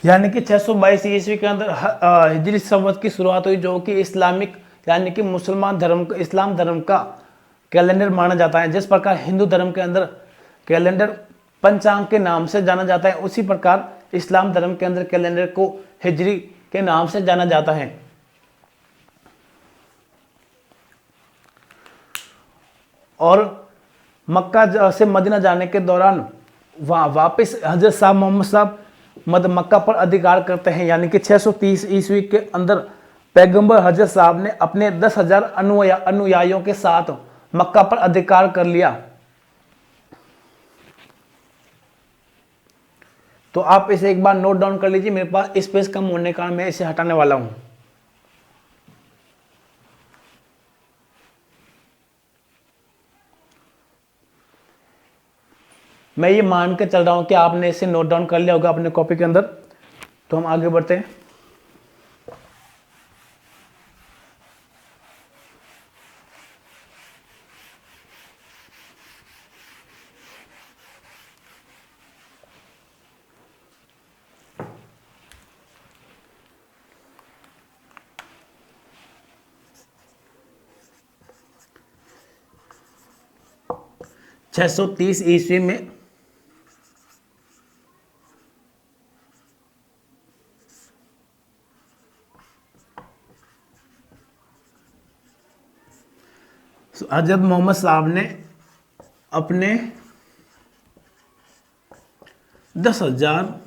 यानी कि 622 ईस्वी के अंदर हिजरी संवत की शुरुआत हुई, जो कि इस्लामिक यानी कि इस्लाम धर्म का कैलेंडर माना जाता है। जिस प्रकार हिंदू धर्म के अंदर कैलेंडर पंचांग के नाम से जाना जाता है, उसी प्रकार इस्लाम धर्म के अंदर कैलेंडर को हिजरी के नाम से जाना जाता है। और मक्का से मदीना जाने के दौरान वापस हजरत साहब मोहम्मद साहब मक्का पर अधिकार करते हैं। यानी कि 630 ईस्वी के अंदर पैगंबर हजरत साहब ने अपने 10,000 अनुयायियों के साथ मक्का पर अधिकार कर लिया। तो आप इसे एक बार नोट डाउन कर लीजिए। मेरे पास स्पेस कम होने के कारण मैं इसे हटाने वाला हूं। मैं ये मान के चल रहा हूं कि आपने इसे नोट डाउन कर लिया होगा अपने कॉपी के अंदर। तो हम आगे बढ़ते हैं। छह सौ 30 ईस्वी में हजरत मोहम्मद साहब ने अपने 10,000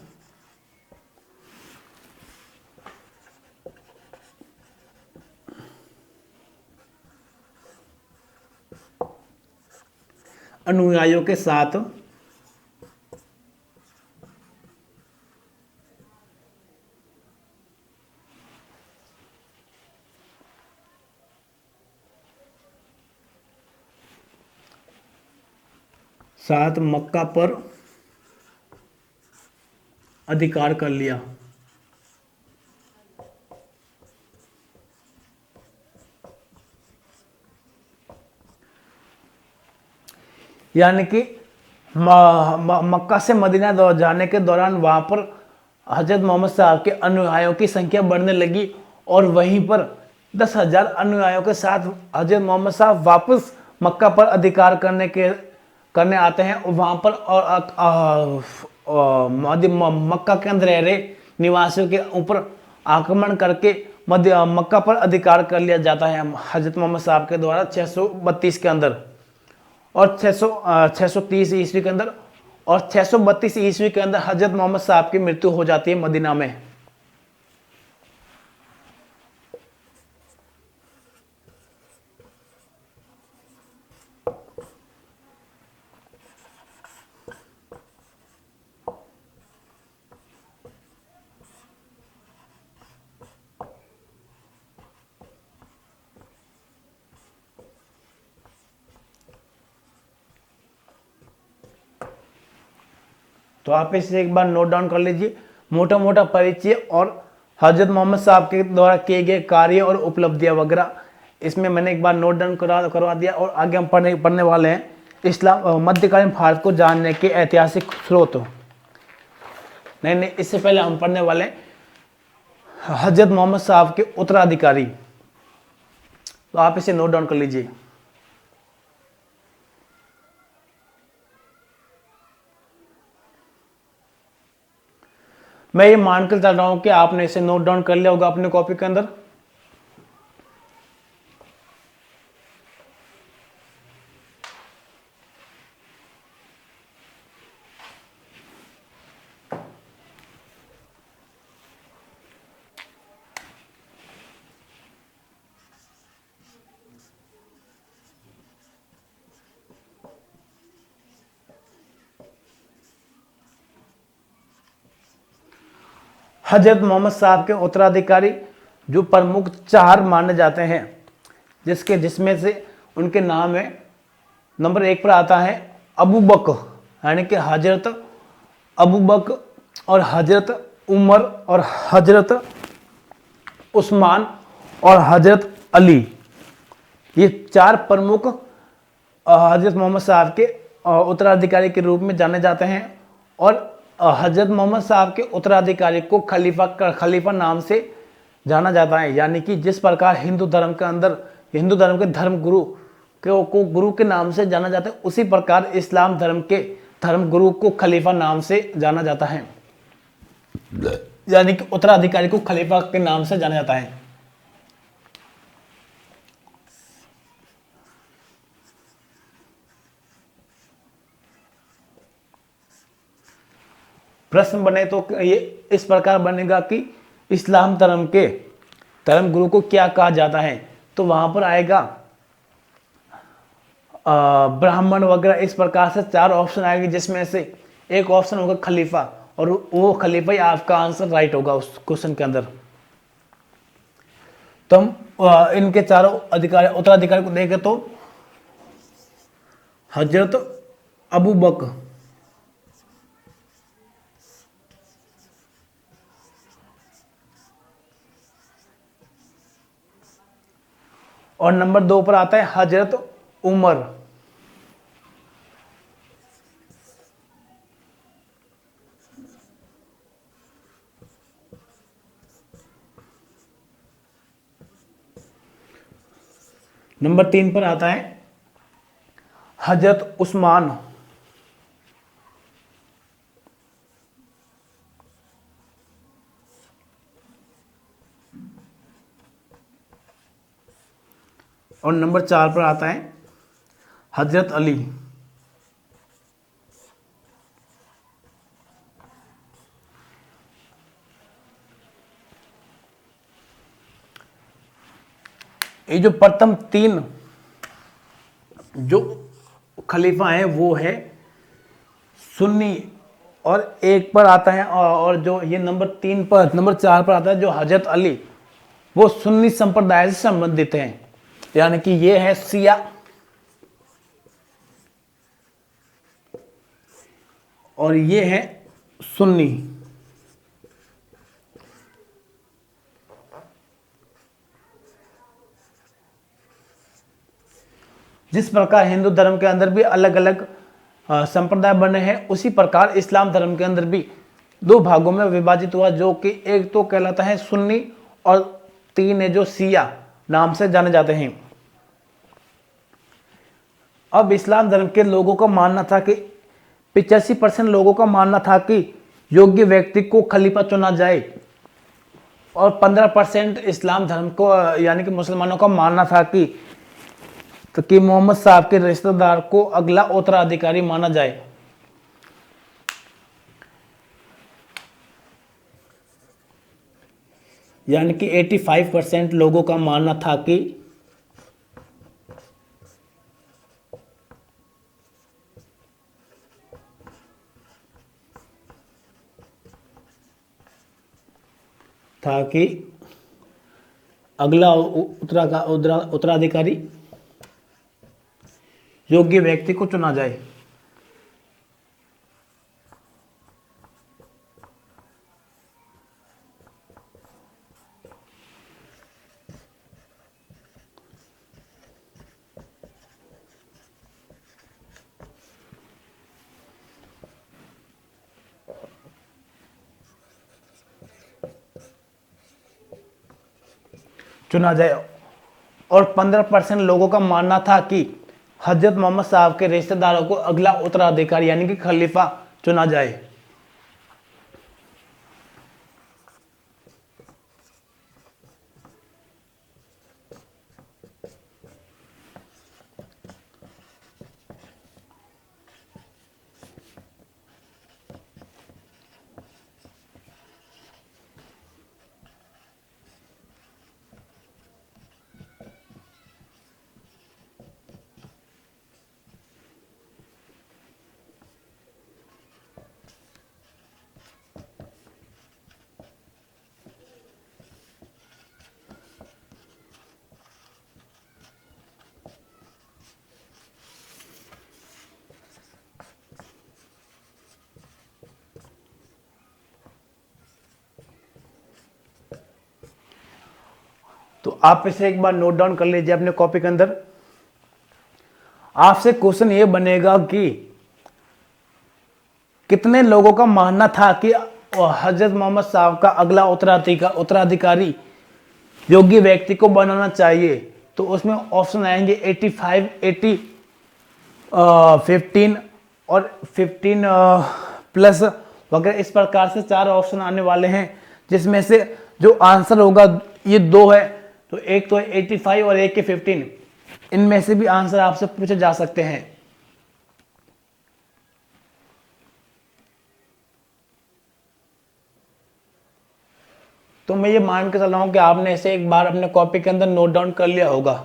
अनुयायियों अनुयायियों के साथ मक्का पर अधिकार कर लिया। यानी कि मक्का से मदीना जाने के दौरान वहां पर हजरत मोहम्मद साहब के अनुयायियों की संख्या बढ़ने लगी और वहीं पर 10,000 अनुयायियों के साथ हजरत मोहम्मद साहब वापस मक्का पर अधिकार करने आते हैं। वहां पर मक्का के अंदर रह रहे निवासियों के ऊपर आक्रमण करके मक्का पर अधिकार कर लिया जाता है हजरत मोहम्मद साहब के द्वारा 632 के अंदर और 630 ईस्वी के अंदर और 632 ईस्वी के अंदर हजरत मोहम्मद साहब की मृत्यु हो जाती है मदीना में। तो आप इसे एक बार नोट डाउन कर लीजिए, मोटा मोटा परिचय और हजरत मोहम्मद साहब के द्वारा किए गए कार्य और उपलब्धियां वगैरह इसमें मैंने एक बार नोट डाउन करवा दिया। और आगे हम पढ़ने वाले हैं इस्लाम मध्यकालीन भारत को जानने के ऐतिहासिक स्रोत। नहीं, इससे पहले हम पढ़ने वाले हैं हजरत मोहम्मद साहब के उत्तराधिकारी। तो आप इसे नोट डाउन कर लीजिए। मैं ये मानकर चल रहा हूं कि आपने इसे नोट डाउन कर लिया होगा अपने कॉपी के अंदर। हजरत मोहम्मद साहब के उत्तराधिकारी जो प्रमुख 4 माने जाते हैं, जिसमें से उनके नाम है, नंबर 1 पर आता है अबू बकर, यानी कि हजरत अबू बकर और हजरत उमर और हजरत उस्मान और हजरत अली। ये 4 प्रमुख हजरत मोहम्मद साहब के उत्तराधिकारी के रूप में जाने जाते हैं। और हजरत मोहम्मद साहब के उत्तराधिकारी को खलीफा नाम से जाना जाता है। यानी कि जिस प्रकार हिंदू धर्म के धर्म गुरु को गुरु के नाम से जाना जाता है, उसी प्रकार इस्लाम धर्म के धर्म गुरु को खलीफा नाम से जाना जाता है। यानी कि उत्तराधिकारी को खलीफा के नाम से जाना जाता है। प्रश्न बने तो ये इस प्रकार बनेगा कि इस्लाम धर्म के धर्म गुरु को क्या कहा जाता है, तो वहां पर आएगा ब्राह्मण वगैरह। इस प्रकार से 4 ऑप्शन आएंगे, जिसमें से एक ऑप्शन होगा खलीफा, और वो खलीफा ही आपका आंसर राइट होगा उस क्वेश्चन के अंदर। तो हम इनके चारों उत्तराधिकारी को देखें तो हजरत अबू बकर, और नंबर 2 पर आता है हजरत उमर, नंबर 3 पर आता है हजरत उस्मान, और नंबर 4 पर आता है हजरत अली। ये जो प्रथम 3 जो खलीफा है वो है सुन्नी, और एक पर आता है और जो ये नंबर 4 पर आता है जो हजरत अली, वो सुन्नी संप्रदाय से संबंधित हैं, यानी कि ये है शिया और ये है सुन्नी। जिस प्रकार हिंदू धर्म के अंदर भी अलग अलग संप्रदाय बने हैं, उसी प्रकार इस्लाम धर्म के अंदर भी 2 भागों में विभाजित हुआ, जो कि एक तो कहलाता है सुन्नी और 3 है जो शिया नाम से जाने जाते हैं। अब इस्लाम धर्म के लोगों का मानना था कि 85% लोगों का मानना था कि योग्य व्यक्ति को खलीफा चुना जाए, और 15% इस्लाम धर्म को यानी कि मुसलमानों का मानना था कि मोहम्मद साहब के रिश्तेदार को अगला उत्तराधिकारी माना जाए। यानी कि 85% लोगों का मानना था कि अगला उत्तराधिकारी योग्य व्यक्ति को चुना जाए। और 15% लोगों का मानना था कि हजरत मोहम्मद साहब के रिश्तेदारों को अगला उत्तराधिकारी यानी कि खलीफा चुना जाए। तो आप इसे एक बार नोट डाउन कर लीजिए अपने कॉपी के अंदर। आपसे क्वेश्चन ये बनेगा कि कितने लोगों का मानना था कि हजरत मोहम्मद साहब का अगला उत्तराधिकारी योग्य व्यक्ति को बनाना चाहिए। तो उसमें ऑप्शन आएंगे 85, 80, 15 और 15 प्लस वगैरह, इस प्रकार से 4 ऑप्शन आने वाले हैं, जिसमें से जो आंसर होगा ये 2 है, तो एक तो 85 और एक है 15। इनमें से भी आंसर आपसे पूछे जा सकते हैं। तो मैं ये मान के चल रहा हूं कि आपने इसे एक बार अपने कॉपी के अंदर नोट डाउन कर लिया होगा।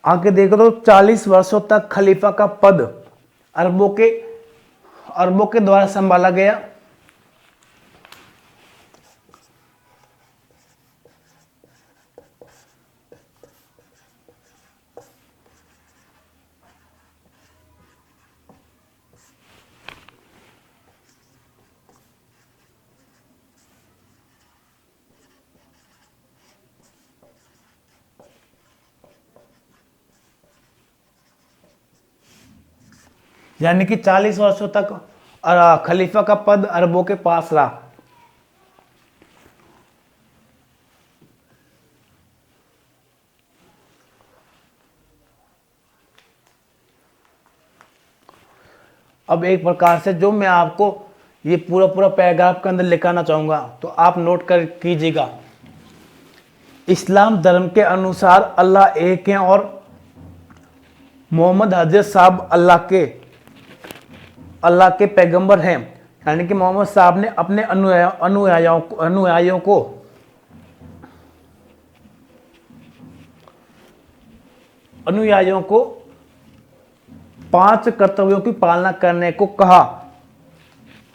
आगे देखो तो 40 वर्षों तक खलीफा का पद अरबों के द्वारा संभाला गया। यानी कि 40 वर्षों तक खलीफा का पद अरबों के पास रहा। अब एक प्रकार से जो मैं आपको ये पूरा पैराग्राफ के अंदर लिखाना चाहूंगा, तो आप नोट कर कीजिएगा। इस्लाम धर्म के अनुसार अल्लाह एक है और मोहम्मद हजरत साहब अल्लाह के पैगंबर हैं। यानी कि मोहम्मद साहब ने अपने अनुयायियों को 5 कर्तव्यों की पालना करने को कहा।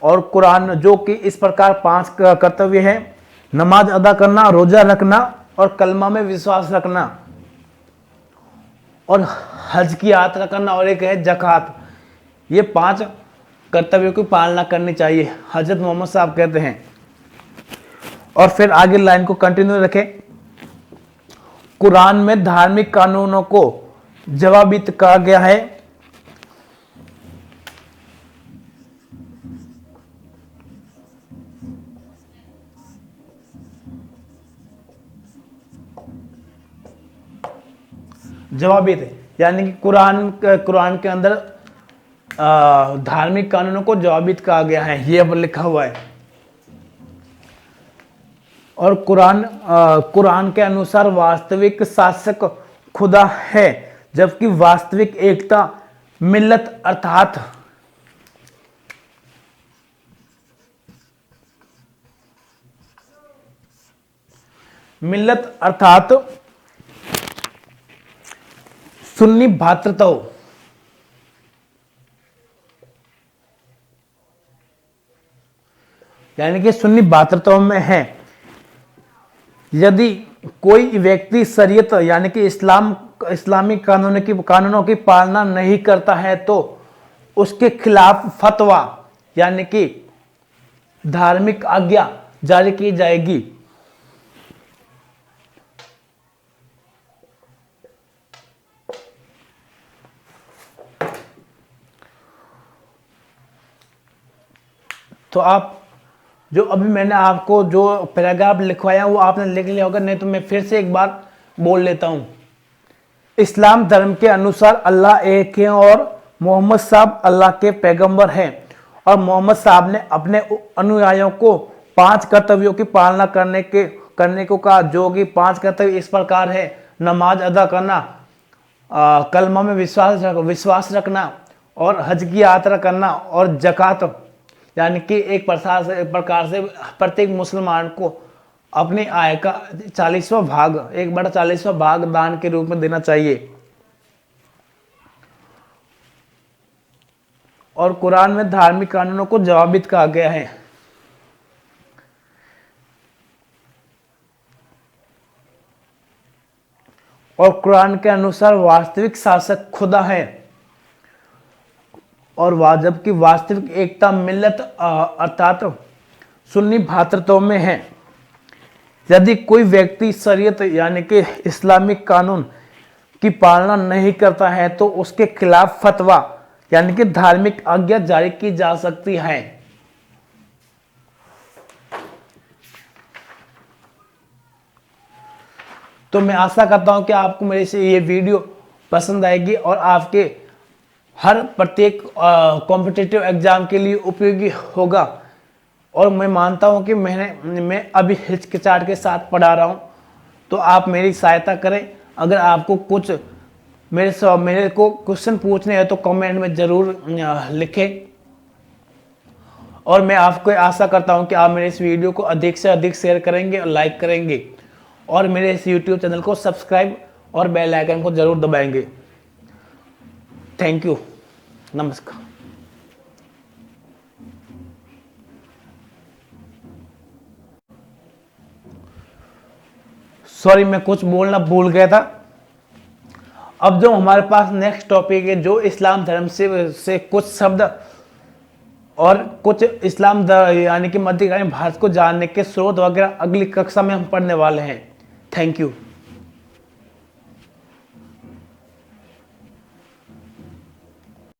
और कुरान जो कि इस प्रकार 5 कर्तव्य हैं: नमाज अदा करना, रोजा रखना और कलमा में विश्वास रखना और हज की यात्रा करना, और एक है ज़कात। ये 5 कर्तव्यों की पालना करनी चाहिए, हजरत मोहम्मद साहब कहते हैं। और फिर आगे लाइन को कंटिन्यू रखें। कुरान में धार्मिक कानूनों को जवाबित कहा गया है। जवाबित यानी कि कुरान के अंदर धार्मिक कानूनों को जवाबित कहा गया है, ये अब लिखा हुआ है। और कुरान के अनुसार वास्तविक शासक खुदा है, जबकि वास्तविक एकता मिल्लत अर्थात सुन्नी भ्रातृत्व। यानी कि सुन्नी भ्रातृत्व में है। यदि कोई व्यक्ति शरीयत यानी कि इस्लामी कानूनों की पालना नहीं करता है तो उसके खिलाफ फतवा यानी कि धार्मिक आज्ञा जारी की जाएगी। तो आप जो अभी मैंने आपको जो पैराग्राफ लिखवाया वो आपने लिख लिया होगा, नहीं तो मैं फिर से एक बार बोल लेता हूं। इस्लाम धर्म के अनुसार अल्लाह एक है और मोहम्मद साहब अल्लाह के पैगंबर हैं। और मोहम्मद साहब ने अपने अनुयायियों को 5 कर्तव्यों की पालना करने को कहा, जो कि 5 कर्तव्य इस प्रकार है: नमाज अदा करना, कलमा में विश्वास रखना और हज की यात्रा करना और ज़कात। यानी कि एक प्रकार से प्रत्येक मुसलमान को अपनी आय का 40वां भाग, 1/40वां भाग दान के रूप में देना चाहिए। और कुरान में धार्मिक कानूनों को जवाबित कहा गया है। और कुरान के अनुसार वास्तविक शासक खुदा है और जबकि वास्तविक एकता मिल्लत अर्थात सुन्नी भ्रातृत्व में है। यदि कोई व्यक्ति शरीयत यानी कि इस्लामिक कानून की पालना नहीं करता है तो उसके खिलाफ फतवा यानी कि धार्मिक आज्ञा जारी की जा सकती है। तो मैं आशा करता हूं कि आपको मेरे से ये वीडियो पसंद आएगी और आपके हर प्रत्येक कॉम्पिटिटिव एग्जाम के लिए उपयोगी होगा। और मैं मानता हूं कि मैं अभी हिचकिचाहट के साथ पढ़ा रहा हूं, तो आप मेरी सहायता करें। अगर आपको कुछ मेरे को क्वेश्चन पूछने हैं तो कमेंट में ज़रूर लिखें। और मैं आपको आशा करता हूं कि आप मेरे इस वीडियो को अधिक से अधिक शेयर करेंगे और लाइक करेंगे और मेरे इस यूट्यूब चैनल को सब्सक्राइब और बेल आइकन को ज़रूर दबाएंगे। थैंक यू, नमस्कार। सॉरी, मैं कुछ बोलना भूल गया था। अब जो हमारे पास नेक्स्ट टॉपिक है, जो इस्लाम धर्म से कुछ शब्द और कुछ इस्लाम यानी कि मध्यकालीन भारत को जानने के स्रोत वगैरह अगली कक्षा में हम पढ़ने वाले हैं। Thank you.